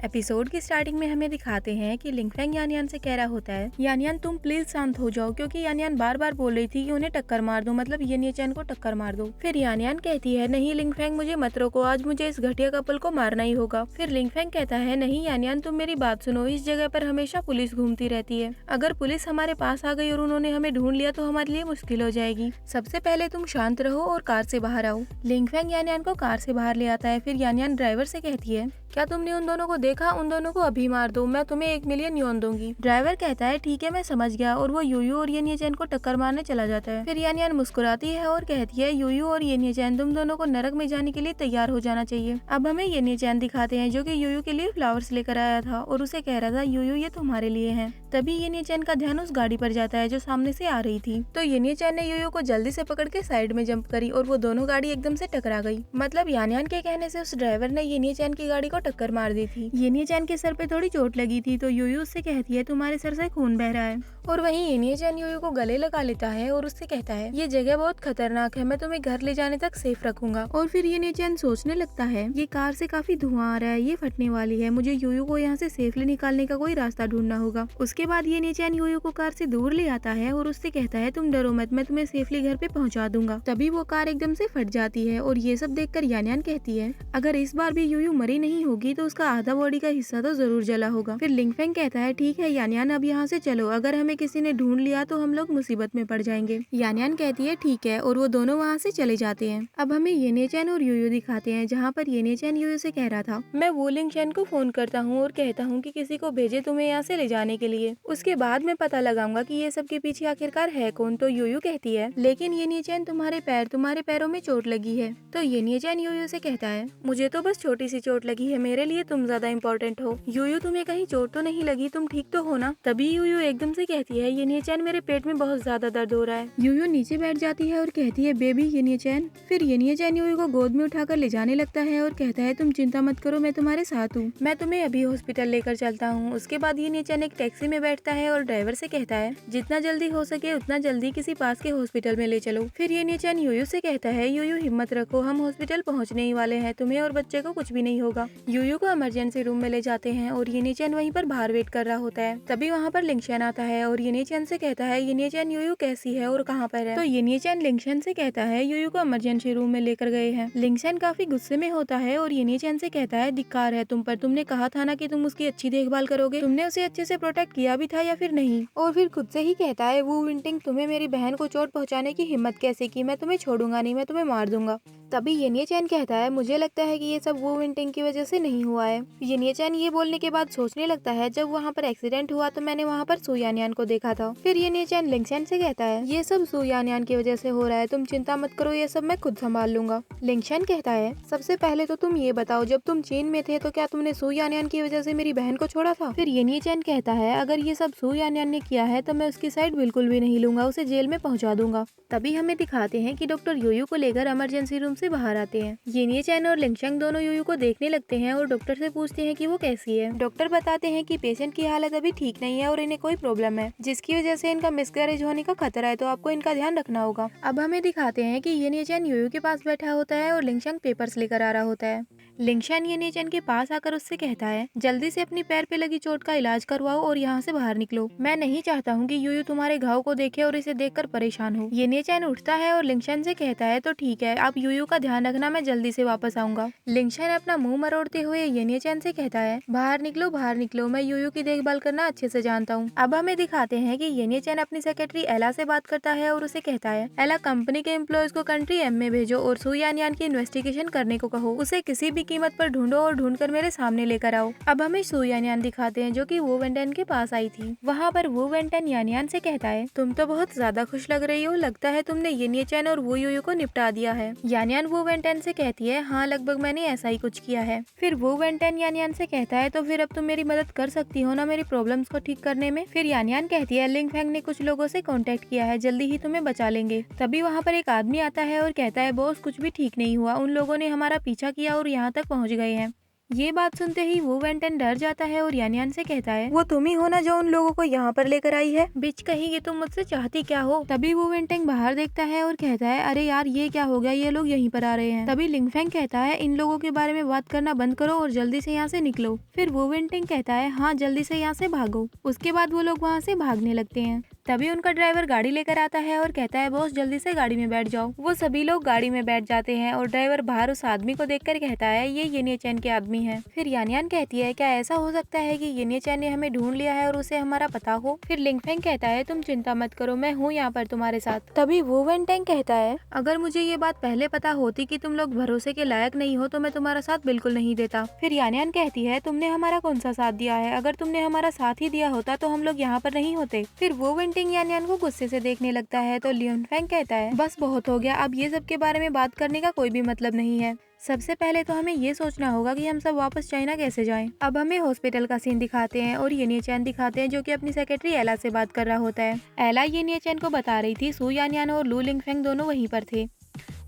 Episode की starting में हमें दिखाते हैं कि लिंगफेंग यानयान से कह रहा होता है, यानयान तुम प्लीज शांत हो जाओ, क्योंकि यानयान बार बार बोल रही थी कि उन्हें टक्कर मार दो, मतलब येनियचैन को टक्कर मार दो। फिर यानयान कहती है, नहीं लिंगफेंग मुझे मत रोको, आज मुझे इस घटिया कपल को मारना ही होगा। फिर लिंगफेंग कहता है, नहीं यानयान तुम मेरी बात सुनो, इस जगह पर हमेशा पुलिस घूमती रहती है, अगर पुलिस हमारे पास आ गई और उन्होंने हमें ढूंढ लिया तो हमारे लिए मुश्किल हो जाएगी। सबसे पहले तुम शांत रहो और कार से बाहर आओ। लिंगफेंग यानयान को कार से बाहर ले आता है। फिर यानयान ड्राइवर से कहती है, क्या तुमने उन दोनों को देखा? उन दोनों को अभी मार दो, मैं तुम्हें 1 मिलियन योन दूंगी। ड्राइवर कहता है, ठीक है मैं समझ गया, और वो यूयू और येनियचैन को टक्कर मारने चला जाता है। फिर यानयान मुस्कुराती है और कहती है, यूयू और येनियचैन तुम दोनों को नरक में जाने के लिए तैयार हो जाना चाहिए। अब हमें येनियचैन दिखाते हैं जो कि यूयू के लिए फ्लावर्स लेकर आया था और उसे कह रहा था, यूयू ये तुम्हारे लिए है। तभी येनियचैन का ध्यान उस गाड़ी पर जाता है जो सामने से आ रही थी, तो येनियचैन ने यूयू को जल्दी से पकड़ के साइड में जंप करी और वो दोनों गाड़ी एकदम से टकरा गई। मतलब यानयान के कहने से उस ड्राइवर ने येनियचैन की गाड़ी को टक्कर मार दी थी। येनियचैन के सर पे थोड़ी चोट लगी थी, तो यूयू उससे कहती है, तुम्हारे सर से खून बह रहा है। और वहीं येनियचैन यूयू को गले लगा लेता है और उससे कहता है, ये जगह बहुत खतरनाक है, मैं तुम्हें घर ले जाने तक सेफ रखूंगा। और फिर येनियचैन सोचने लगता है, ये कार से काफी धुआं आ रहा है, ये फटने वाली है, मुझे यूयू को यहाँ से सेफली निकालने का कोई रास्ता ढूंढना होगा। उसके बाद येनियचैन यूयू को कार से दूर ले आता है और उससे कहता है, तुम डरो मत, मैं तुम्हें सेफली घर पे पहुँचा दूंगा। तभी वो कार एकदम से फट जाती है और ये सब देखकर यानयान कहती है, अगर इस बार भी यूयू मरी नहीं होगी तो उसका आधा बॉडी का हिस्सा तो जरूर जला होगा। फिर लिंगफेंग कहता है, ठीक है यानयान अब यहाँ से चलो, अगर हमें किसी ने ढूंढ लिया तो हम लोग मुसीबत में पड़ जाएंगे। यानयान कहती है, ठीक है, और वो दोनों वहाँ से चले जाते हैं। अब हमें येनियचैन और यूयू दिखाते हैं, जहाँ पर येनियचैन यूयू से कह रहा था, मैं वो लिंगचैन को फोन करता हूँ और कहता हूँ कि किसी को भेजे तुम्हें यहाँ से ले जाने के लिए, उसके बाद मैं पता लगाऊंगा कि ये सब के पीछे आखिरकार है कौन। तो यूयू कहती है, लेकिन येनियचैन तुम्हारे पैरों में चोट लगी है। तो येनियचैन यूयू से कहता है, मुझे तो बस छोटी सी चोट लगी है, मेरे लिए तुम ज्यादा इम्पोर्टेंट हो। यूयू तुम्हें कहीं चोट तो नहीं लगी, तुम ठीक तो हो ना? तभी यूयू एकदम से कहती है, येनियचैन मेरे पेट में बहुत ज्यादा दर्द हो रहा है। यूयू नीचे बैठ जाती है और कहती है, बेबी येनियचैन। फिर येनियचैन यूयू को गोद में उठाकर ले जाने लगता है और कहता है, तुम चिंता मत करो, मैं तुम्हारे साथ हूँ, मैं तुम्हें अभी हॉस्पिटल लेकर चलता हूँ। उसके बाद येनियचैन एक टैक्सी में बैठता है और ड्राइवर से कहता है, जितना जल्दी हो सके उतना जल्दी किसी पास के हॉस्पिटल में ले चलो। फिर येनियचैन यूयू से कहता है, यूयू हिम्मत रखो, हम हॉस्पिटल पहुँचने ही वाले हैं, तुम्हें और बच्चे को कुछ भी नहीं होगा। यूयू को इमरजेंसी रूम में ले जाते हैं और येनियचैन वहीं पर बाहर वेट कर रहा होता है। तभी वहाँ पर लिंगशन आता है और येनियचैन से कहता है, येनियचैन यूयू कैसी है और कहाँ पर है? तो येनियचैन लिंगशन से कहता है, यूयू को इमरजेंसी रूम में लेकर गए हैं। लिंगशन काफी गुस्से में होता है और येनियचैन से कहता है, धिक्कार है तुम पर, तुमने कहा था ना कि तुम उसकी अच्छी देखभाल करोगे, तुमने उसे अच्छे से प्रोटेक्ट किया भी था या फिर नहीं? और फिर खुद से ही कहता है, वू विंटिंग तुम्हें मेरी बहन को चोट पहुँचाने की हिम्मत कैसे की, मैं तुम्हें छोड़ूंगा नहीं, मैं तुम्हें मार दूंगा। तभी येनियचैन कहता है, मुझे लगता है कि ये सब वू विंटिंग की वजह से नहीं हुआ है। येनियचैन ये बोलने के बाद सोचने लगता है, जब वहाँ पर एक्सीडेंट हुआ तो मैंने वहाँ पर सू यानयान को देखा था। फिर येनियचैन लिंगशन से कहता है, ये सब सू यानयान की वजह से हो रहा है, तुम चिंता मत करो, ये सब मैं खुद संभाल लूंगा। लिंगशन कहता है, सबसे पहले तो तुम ये बताओ, जब तुम चीन में थे तो क्या तुमने सू यानयान की वजह से मेरी बहन को छोड़ा था? फिर येनियचैन कहता है, अगर ये सब सू यानयान ने किया है तो मैं उसकी साइड बिल्कुल भी नहीं लूंगा, उसे जेल में पहुँचा दूंगा। तभी हमें दिखाते हैं कि डॉक्टर यूयू को लेकर इमरजेंसी रूम से बाहर आते हैं। येनियचैन और लिंगशन दोनों यूयू को देखने लगते हैं और डॉक्टर से पूछते हैं कि वो कैसी है। डॉक्टर बताते हैं कि पेशेंट की हालत अभी ठीक नहीं है और इन्हें कोई प्रॉब्लम है, जिसकी वजह से इनका मिसकैरेज होने का खतरा है, तो आपको इनका ध्यान रखना होगा। अब हमें दिखाते हैं कि येनियचैन यूयू के पास बैठा होता है और लिंगशन पेपर्स लेकर आ रहा होता है। लिंगशन येनियचैन के पास आकर उससे कहता है, जल्दी से अपनी पैर पे लगी चोट का इलाज करवाओ और यहाँ से बाहर निकलो, मैं नहीं चाहता हूँ कि यूयू तुम्हारे घाव को देखे और इसे देखकर परेशान हो। येनियचैन उठता है और लिंगशन से कहता है, तो ठीक है, आप यूयू का ध्यान रखना, मैं जल्दी से वापस आऊंगा। लिंगशन अपना मुंह मरोड़ते हुए येनियचैन से कहता है, बाहर निकलो, मैं यूयू की देखभाल करना अच्छे से जानता हूँ। अब हमें दिखाते हैं कि येनियचैन अपनी सेक्रेटरी एला से बात करता है और उसे कहता है, एला कंपनी के एम्प्लॉयज को कंट्री एम में भेजो और सू यानयान की इन्वेस्टिगेशन करने को कहो, उसे किसी भी कीमत पर ढूंढो और ढूंढकर मेरे सामने लेकर आओ। अब हमें सू यानयान दिखाते हैं जो कि वू वेंटन के पास आई थी। वहाँ पर वू वेंटन यानयान से कहता है, तुम तो बहुत ज्यादा खुश लग रही हो, लगता है तुमने येनियचैन और वू यूयू को निपटा दिया है। यानयान वू वेंटन से कहती है, हाँ लगभग मैंने ऐसा ही कुछ किया है। फिर वू वेंटन यानयान से कहता है, तो फिर अब तुम मेरी मदद कर सकती हो ना मेरी प्रॉब्लम्स को ठीक करने में? फिर यानयान कहती है, लिंगफेंग ने कुछ लोगों से कांटेक्ट किया है, जल्दी ही तुम्हें बचा लेंगे। तभी वहाँ पर एक आदमी आता है और कहता है, बॉस कुछ भी ठीक नहीं हुआ, उन लोगों ने हमारा पीछा किया और यहाँ तक पहुँच गए हैं। ये बात सुनते ही वो वेंटेन डर जाता है और यान यान से कहता है वो तुम ही हो ना जो उन लोगों को यहाँ पर लेकर आई है, बिच कहीं ये तुम मुझसे चाहती क्या हो। तभी वो वेंटेंग बाहर देखता है और कहता है अरे यार ये क्या हो गया, ये लोग यहीं पर आ रहे हैं। तभी लिंगफेंग कहता है इन लोगों के बारे में बात करना बंद करो और जल्दी से यहाँ से निकलो। फिर वो वेंटेंग कहता है हाँ जल्दी से यहाँ से भागो। उसके बाद वो लोग वहाँ से भागने लगते हैं। तभी उनका ड्राइवर गाड़ी लेकर आता है और कहता है बॉस जल्दी से गाड़ी में बैठ जाओ। वो सभी लोग गाड़ी में बैठ जाते हैं और ड्राइवर बाहर उस आदमी को देखकर कहता है ये येनिया चैन के आदमी है। फिर यान यान कहती है क्या ऐसा हो सकता है कि येनिया चैन ने हमें ढूंढ लिया है और उसे हमारा पता हो। फिर लिंगफेंग कहता है तुम चिंता मत करो, मैं हूँ यहाँ पर तुम्हारे साथ। तभी वो वेंटेंग कहता है अगर मुझे ये बात पहले पता होती कि तुम लोग भरोसे के लायक नहीं हो तो मैं तुम्हारा साथ बिल्कुल नहीं देता। फिर यान यान कहती है तुमने हमारा कौन सा साथ दिया है, अगर तुमने हमारा साथ ही दिया होता तो हम लोग यहाँ पर नहीं होते। फिर वो वेंटिंग यान यान को गुस्से से देखने लगता है तो लियोनफेंग कहता है बस बहुत हो गया, अब ये सब के बारे में बात करने का कोई भी मतलब नहीं है। सबसे पहले तो हमें ये सोचना होगा कि हम सब वापस चाइना कैसे जाएं। अब हमें हॉस्पिटल का सीन दिखाते हैं और येनिया चैन दिखाते हैं जो कि अपनी सेक्रेटरी एला से बात कर रहा होता है। एला येनिया चैन को बता रही थी सू यान यान और लू लिंगफेंग दोनों वहीं पर थे।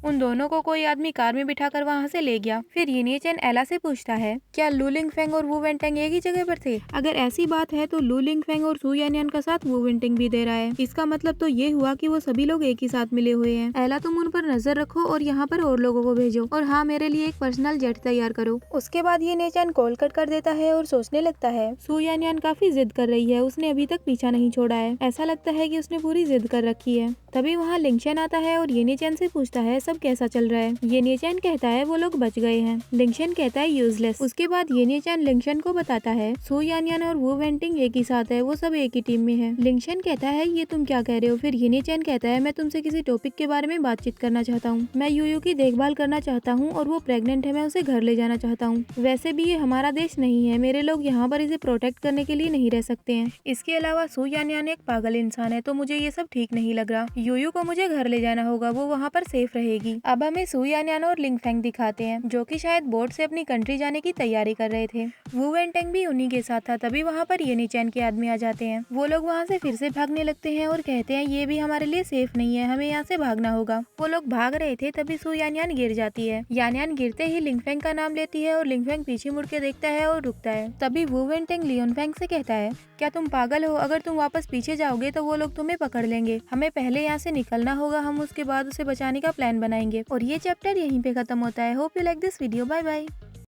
उन दोनों को कोई आदमी कार में बिठाकर वहाँ से ले गया। फिर येनिया चैन एला से पूछता है क्या लू लिंगफेंग और वू वेंटेंग एक ही जगह पर थे। अगर ऐसी बात है तो लू लिंगफेंग और सू यान यान का साथ वू वेंटेंग भी दे रहा है। इसका मतलब तो ये हुआ कि वो सभी लोग एक ही साथ मिले हुए हैं। एला तुम उन पर नजर रखो और यहाँ पर और लोगों को भेजो और हाँ मेरे लिए एक पर्सनल जेट तैयार करो। उसके बाद येनिया चैन कॉल कट कर देता है और सोचने लगता है सू यान यान काफी जिद कर रही है, उसने अभी तक पीछा नहीं छोड़ा है। ऐसा लगता है कि उसने पूरी जिद कर रखी है। तभी वहाँ लिंगशन आता है और येनिया चैन से पूछता है सब कैसा चल रहा है। येनिया चैन कहता है वो लोग बच गए हैं। लिंगशन कहता है यूजलेस। उसके बाद येनिया चैन लिंगशन को बताता है सू यान यान और वो वेंटिंग एक ही साथ है, वो सब एक ही टीम में है। लिंगशन कहता है ये तुम क्या कह रहे हो। फिर येनिया चैन कहता है मैं तुमसे किसी टॉपिक के बारे में बातचीत करना चाहता हूँ। मैं यूयू की देखभाल करना चाहता हूँ और वो प्रेग्नेंट है, मैं उसे घर ले जाना चाहता हूँ। वैसे भी ये हमारा देश नहीं है, मेरे लोग यहाँ पर इसे प्रोटेक्ट करने के लिए नहीं रह सकते हैं। इसके अलावा सू यान यान एक पागल इंसान है, तो मुझे ये सब ठीक नहीं लग रहा। यूयू को मुझे घर ले जाना होगा, वो वहाँ पर सेफ रहेगी। अब हमें सू यान यान और लिंगफेंग दिखाते हैं जो कि शायद बोट से अपनी कंट्री जाने की तैयारी कर रहे थे। वू वेंटेंग भी उन्हीं के साथ था। तभी वहाँ पर येनिया चैन के आदमी आ जाते हैं। वो लोग वहाँ से फिर से भागने लगते हैं और कहते हैं ये भी हमारे लिए सेफ नहीं है, हमें यहाँ से भागना होगा। वो लोग भाग रहे थे तभी सू यान यान गिर जाती है। यान यान गिरते ही लिंगफेंग का नाम लेती है और लिंगफेंग पीछे मुड़ के देखता है और रुकता है। तभी वू वेंटेंग लियोनफेंग से कहता है क्या तुम पागल हो, अगर तुम वापस पीछे जाओगे तो वो लोग तुम्हें पकड़ लेंगे, हमें पहले यहाँ से निकलना होगा, हम उसके बाद उसे बचाने का प्लान बनाएंगे। और ये चैप्टर यहीं पे खत्म होता है। Hope you like this video, bye bye.